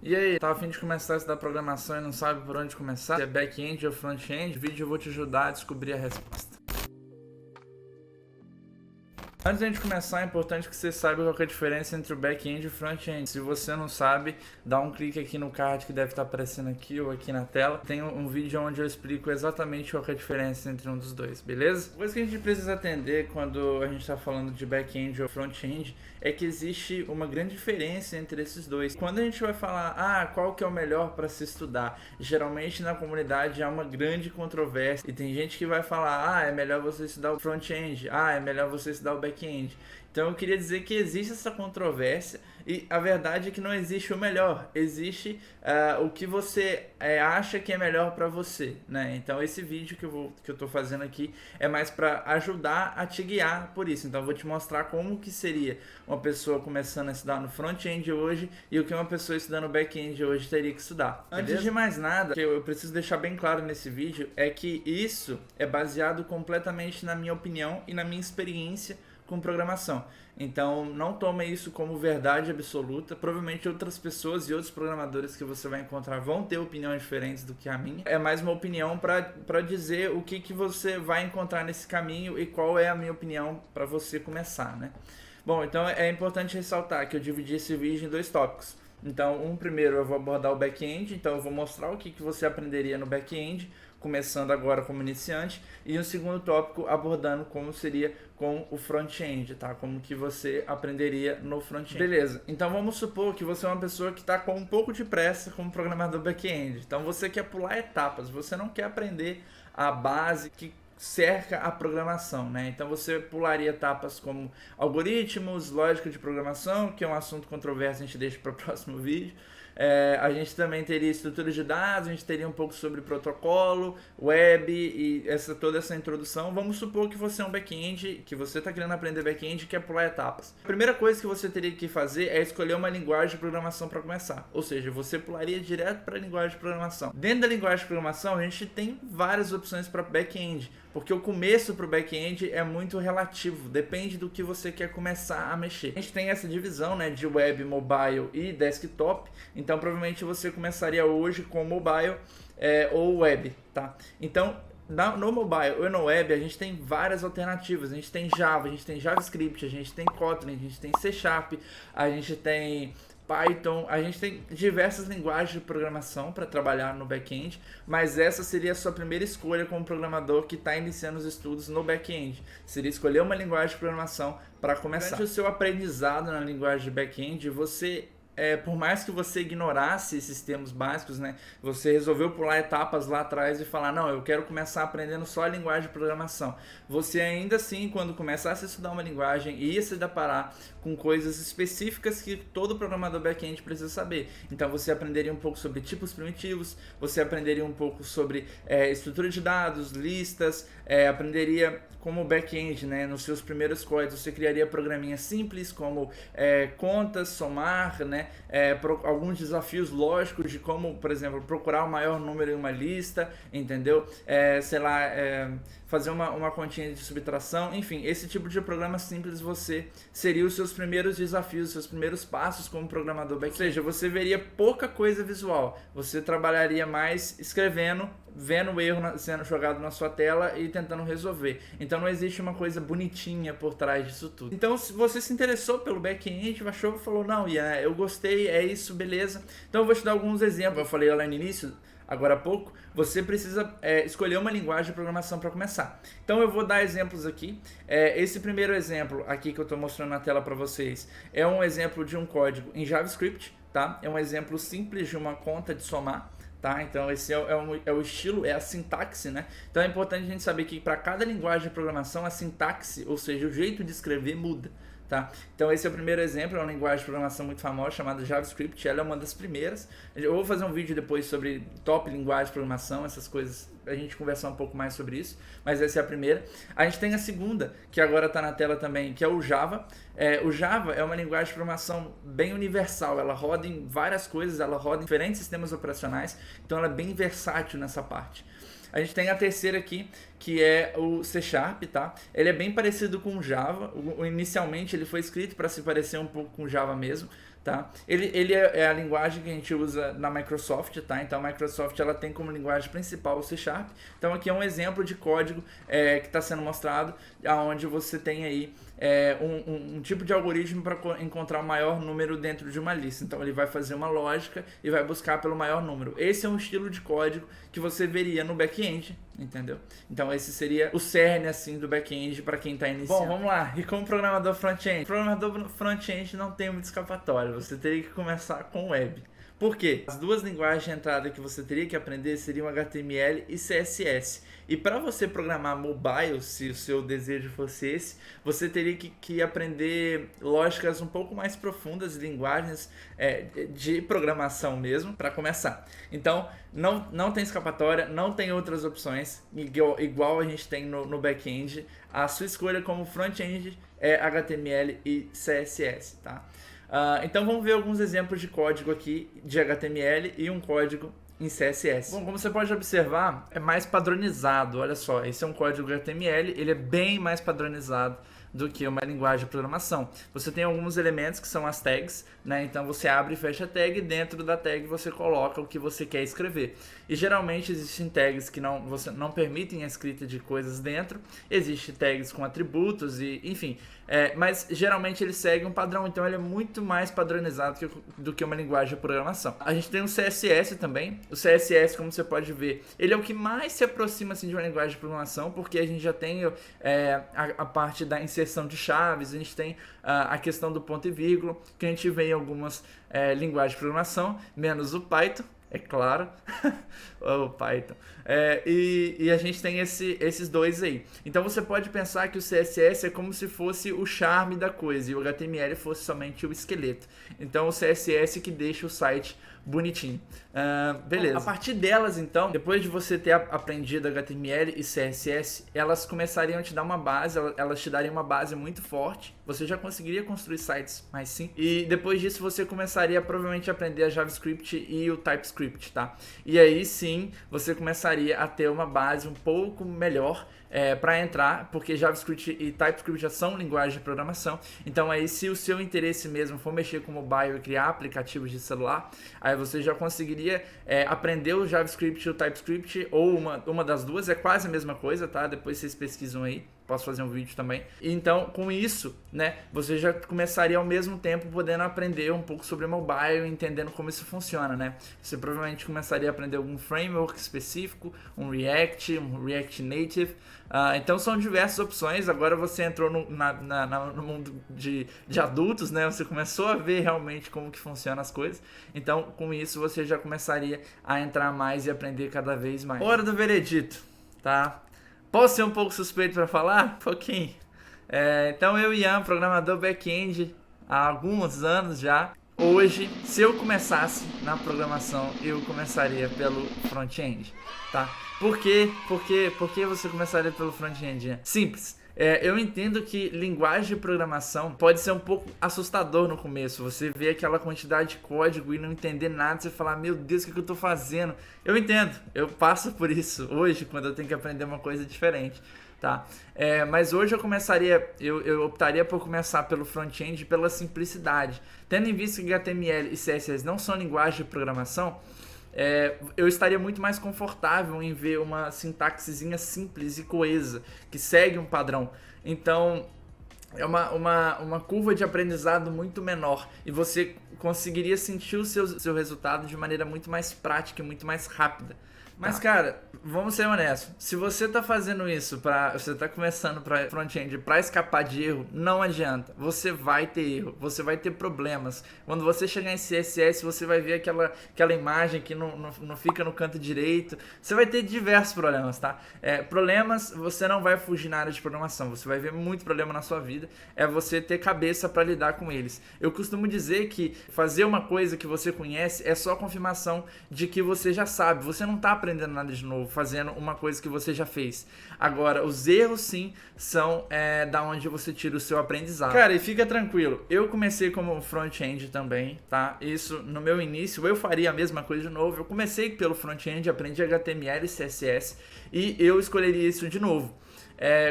E aí, tá a fim de começar a estudar programação e não sabe por onde começar? Se é back-end ou front-end, o vídeo eu vou te ajudar a descobrir a resposta. Antes de a gente começar, é importante que você saiba qual que é a diferença entre o back-end e o front-end. Se você não sabe, dá um clique aqui no card que deve estar aparecendo aqui ou aqui na tela. Tem um vídeo onde eu explico exatamente qual que é a diferença entre um dos dois, beleza? Uma coisa que a gente precisa atender quando a gente está falando de back-end ou front-end é que existe uma grande diferença entre esses dois. Quando a gente vai falar, qual que é o melhor para se estudar? Geralmente na comunidade há uma grande controvérsia e tem gente que vai falar, é melhor você estudar o front-end, é melhor você estudar o back-end. Então eu queria dizer que existe essa controvérsia e a verdade é que não existe o melhor, existe o que você acha que é melhor para você, né? Então esse vídeo que eu tô fazendo aqui é mais para ajudar a te guiar por isso. Então eu vou te mostrar como que seria uma pessoa começando a estudar no front-end hoje e o que uma pessoa estudando back-end hoje teria que estudar. Beleza? Antes de mais nada, que eu preciso deixar bem claro nesse vídeo é que isso é baseado completamente na minha opinião e na minha experiência com programação. Então não tome isso como verdade absoluta. Provavelmente outras pessoas e outros programadores que você vai encontrar vão ter opiniões diferentes do que a minha. É mais uma opinião para dizer o que você vai encontrar nesse caminho e qual é a minha opinião para você começar, né? Bom, então é importante ressaltar que eu dividi esse vídeo em dois tópicos. Então, primeiro eu vou abordar o back-end, então eu vou mostrar o que você aprenderia no back-end, começando agora como iniciante, e um segundo tópico abordando como seria com o front-end, tá? Como que você aprenderia no front-end. Beleza, então vamos supor que você é uma pessoa que está com um pouco de pressa como programador back-end. Então você quer pular etapas, você não quer aprender a base que cerca a programação, né? Então você pularia etapas como algoritmos, lógica de programação, que é um assunto controverso, a gente deixa para o próximo vídeo. A gente também teria estrutura de dados, a gente teria um pouco sobre protocolo, web e toda essa introdução. Vamos supor que você é um back-end, que você está querendo aprender back-end e quer pular etapas. A primeira coisa que você teria que fazer é escolher uma linguagem de programação para começar. Ou seja, você pularia direto para a linguagem de programação. Dentro da linguagem de programação, a gente tem várias opções para back-end, porque o começo para o back-end é muito relativo, depende do que você quer começar a mexer. A gente tem essa divisão, né, de web, mobile e desktop, então provavelmente você começaria hoje com mobile ou web, tá? Então no mobile ou no web a gente tem várias alternativas, a gente tem Java, a gente tem JavaScript, a gente tem Kotlin, a gente tem C Sharp, a gente tem Python, a gente tem diversas linguagens de programação para trabalhar no back-end, mas essa seria a sua primeira escolha como programador que está iniciando os estudos no back-end. Seria escolher uma linguagem de programação para começar. Durante o seu aprendizado na linguagem de back-end, você por mais que você ignorasse esses termos básicos, né, você resolveu pular etapas lá atrás e falar, não, eu quero começar aprendendo só a linguagem de programação. Você ainda assim, quando começasse a estudar uma linguagem, ia se deparar com coisas específicas que todo programador back-end precisa saber. Então você aprenderia um pouco sobre tipos primitivos, você aprenderia um pouco sobre estrutura de dados, listas, aprenderia como back-end, né, nos seus primeiros códigos, você criaria programinhas simples como contas, somar, né, alguns desafios lógicos de como, por exemplo, procurar o maior número em uma lista, entendeu? Fazer uma continha de subtração, enfim, esse tipo de programa simples seria os seus primeiros desafios, os seus primeiros passos como programador back-end. Ou seja, você veria pouca coisa visual, você trabalharia mais escrevendo, vendo o erro sendo jogado na sua tela e tentando resolver. Então não existe uma coisa bonitinha por trás disso tudo. Então se você se interessou pelo back-end, achou e falou, não, Ian, eu gostei, é isso, beleza. Então eu vou te dar alguns exemplos. Eu falei lá no início, agora há pouco, você precisa escolher uma linguagem de programação para começar. Então eu vou dar exemplos aqui. Esse primeiro exemplo aqui que eu estou mostrando na tela para vocês é um exemplo de um código em JavaScript, tá? É um exemplo simples de uma conta de somar. Tá? Então esse é o estilo, é a sintaxe, né? Então é importante a gente saber que para cada linguagem de programação a sintaxe, ou seja, o jeito de escrever muda. Tá? Então esse é o primeiro exemplo, é uma linguagem de programação muito famosa chamada JavaScript, ela é uma das primeiras. Eu vou fazer um vídeo depois sobre top linguagem de programação, essas coisas, a gente conversar um pouco mais sobre isso, mas essa é a primeira. A gente tem a segunda, que agora está na tela também, que é o Java. O Java é uma linguagem de programação bem universal, ela roda em várias coisas, ela roda em diferentes sistemas operacionais, então ela é bem versátil nessa parte. A gente tem a terceira aqui, que é o C Sharp, tá? Ele é bem parecido com o Java. Inicialmente ele foi escrito para se parecer um pouco com o Java mesmo, tá? Ele é a linguagem que a gente usa na Microsoft, tá? Então a Microsoft ela tem como linguagem principal o C#. Então aqui é um exemplo de código que está sendo mostrado, onde você tem aí um tipo de algoritmo para encontrar o maior número dentro de uma lista. Então ele vai fazer uma lógica e vai buscar pelo maior número. Esse é um estilo de código que você veria no back-end, entendeu? Então esse seria o cerne assim do back-end para quem está iniciando. Bom, vamos lá. E como programador front-end? Programador front-end não tem muito escapatória. Você teria que começar com web. Por quê? As duas linguagens de entrada que você teria que aprender seriam HTML e CSS. E para você programar mobile, se o seu desejo fosse esse, você teria que aprender lógicas um pouco mais profundas, linguagens de programação mesmo, para começar. Então, não tem escapatória, não tem outras opções, igual a gente tem no back-end. A sua escolha como front-end é HTML e CSS, tá? Então vamos ver alguns exemplos de código aqui de HTML e um código em CSS. Bom, como você pode observar, é mais padronizado. Olha só, esse é um código HTML, ele é bem mais padronizado do que uma linguagem de programação. Você tem alguns elementos que são as tags, né? Então você abre e fecha a tag, e dentro da tag você coloca o que você quer escrever. E geralmente existem tags que não permitem a escrita de coisas dentro, existem tags com atributos e enfim, mas geralmente ele segue um padrão, então ele é muito mais padronizado do que uma linguagem de programação. A gente tem o CSS também. O CSS, como você pode ver, ele é o que mais se aproxima assim, de uma linguagem de programação, porque a gente já tem a parte da inserção de chaves, a gente tem a questão do ponto e vírgula, que a gente vê em algumas linguagens de programação, menos o Python, é claro, o Python. E a gente tem esses dois aí. Então você pode pensar que o CSS é como se fosse o charme da coisa e o HTML fosse somente o esqueleto. Então o CSS que deixa o site bonitinho. Beleza. A partir delas, então, depois de você ter aprendido HTML e CSS, elas começariam a te dar uma base, elas te dariam uma base muito forte. Você já conseguiria construir sites mais simples. E depois disso você começaria provavelmente a aprender a JavaScript e o TypeScript, tá? E aí sim, você começaria a ter uma base um pouco melhor para entrar, porque JavaScript e TypeScript já são linguagens de programação. Então aí, se o seu interesse mesmo for mexer com mobile e criar aplicativos de celular, aí você já conseguiria aprender o JavaScript e o TypeScript, ou uma das duas, é quase a mesma coisa, tá? Depois vocês pesquisam aí, posso fazer um vídeo também. Então, com isso, né, você já começaria ao mesmo tempo podendo aprender um pouco sobre mobile, entendendo como isso funciona, né? Você provavelmente começaria a aprender algum framework específico, um React Native. Então são diversas opções. Agora você entrou no mundo de adultos, né? Você começou a ver realmente como que funcionam as coisas. Então, com isso, você já começaria a entrar mais e aprender cada vez mais. Hora do veredito, tá? Posso ser um pouco suspeito para falar? Um pouquinho. Então eu, Ian, programador back-end há alguns anos já. Hoje, se eu começasse na programação, eu começaria pelo front-end, tá? Por quê? Por que você começaria pelo front-end, Ian? Simples. Eu entendo que linguagem de programação pode ser um pouco assustador no começo. Você vê aquela quantidade de código e não entender nada, você falar, meu Deus, o que eu tô fazendo? Eu entendo, eu passo por isso hoje, quando eu tenho que aprender uma coisa diferente, tá? Mas hoje eu optaria por começar pelo front-end pela simplicidade. Tendo em vista que HTML e CSS não são linguagem de programação, eu estaria muito mais confortável em ver uma sintaxezinha simples e coesa, que segue um padrão. Então, é uma curva de aprendizado muito menor e você conseguiria sentir o seu resultado de maneira muito mais prática e muito mais rápida. Mas, cara, vamos ser honestos. Se você tá fazendo isso você tá começando para front-end para escapar de erro, não adianta. Você vai ter erro, você vai ter problemas. Quando você chegar em CSS, você vai ver aquela imagem que não fica no canto direito. Você vai ter diversos problemas, tá? Problemas, você não vai fugir na área de programação. Você vai ver muito problema na sua vida. É você ter cabeça para lidar com eles. Eu costumo dizer que fazer uma coisa que você conhece é só confirmação de que você já sabe. Você não tá aprendendo nada de novo, fazendo uma coisa que você já fez. Agora, os erros sim são da onde você tira o seu aprendizado. Cara, e fica tranquilo, eu comecei como front-end também, tá? Isso, no meu início, eu faria a mesma coisa de novo. Eu comecei pelo front-end, aprendi HTML e CSS e eu escolheria isso de novo.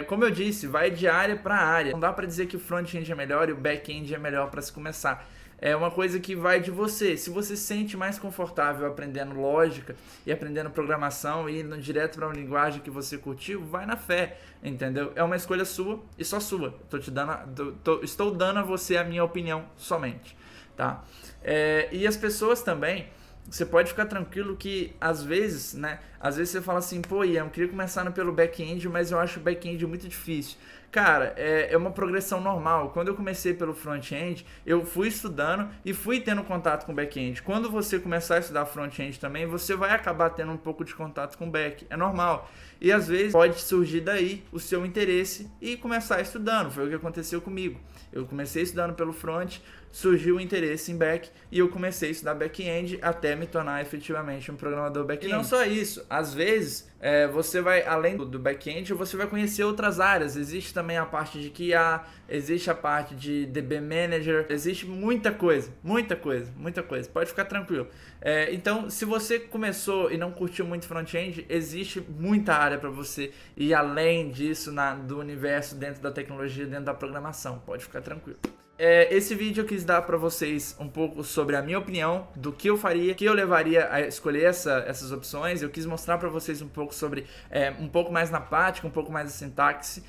Como eu disse, vai de área para área. Não dá para dizer que o front-end é melhor e o back-end é melhor para se começar. é uma coisa que vai de você. Se você se sente mais confortável aprendendo lógica e aprendendo programação e indo direto para uma linguagem que você curtiu, vai na fé, entendeu? É uma escolha sua e só sua. Estou dando a você a minha opinião somente, tá? E as pessoas também, você pode ficar tranquilo que às vezes, né? Às vezes você fala assim, pô, Ian, eu queria começar pelo back-end, mas eu acho o back-end muito difícil. Cara, é uma progressão normal. Quando eu comecei pelo front-end, eu fui estudando e fui tendo contato com back-end. Quando você começar a estudar front-end também, você vai acabar tendo um pouco de contato com back. É normal. E às vezes pode surgir daí o seu interesse e começar estudando. Foi o que aconteceu comigo. Eu comecei estudando pelo front, surgiu o interesse em back e eu comecei a estudar back-end até me tornar efetivamente um programador back-end. E não só isso, às vezes você vai, além do back-end, você vai conhecer outras áreas. Existe também a parte de QA, existe a parte de DB Manager, existe muita coisa. Pode ficar tranquilo. Então, se você começou e não curtiu muito front-end, existe muita área para você ir além disso do universo, dentro da tecnologia, dentro da programação. Pode ficar tranquilo. Esse vídeo eu quis dar para vocês um pouco sobre a minha opinião, do que eu faria, que eu levaria a escolher essas opções. Eu quis mostrar para vocês um pouco sobre, um pouco mais na prática, um pouco mais da sintaxe.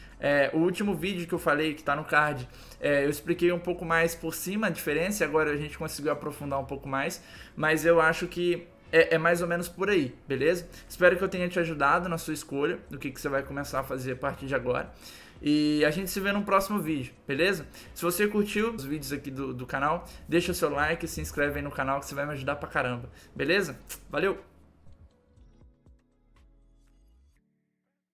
O último vídeo que eu falei, que está no card, eu expliquei um pouco mais por cima a diferença, e agora a gente conseguiu aprofundar um pouco mais, mas eu acho que é mais ou menos por aí, beleza? Espero que eu tenha te ajudado na sua escolha, do que você vai começar a fazer a partir de agora. E a gente se vê no próximo vídeo, beleza? Se você curtiu os vídeos aqui do canal, deixa o seu like, se inscreve aí no canal que você vai me ajudar pra caramba, beleza? Valeu!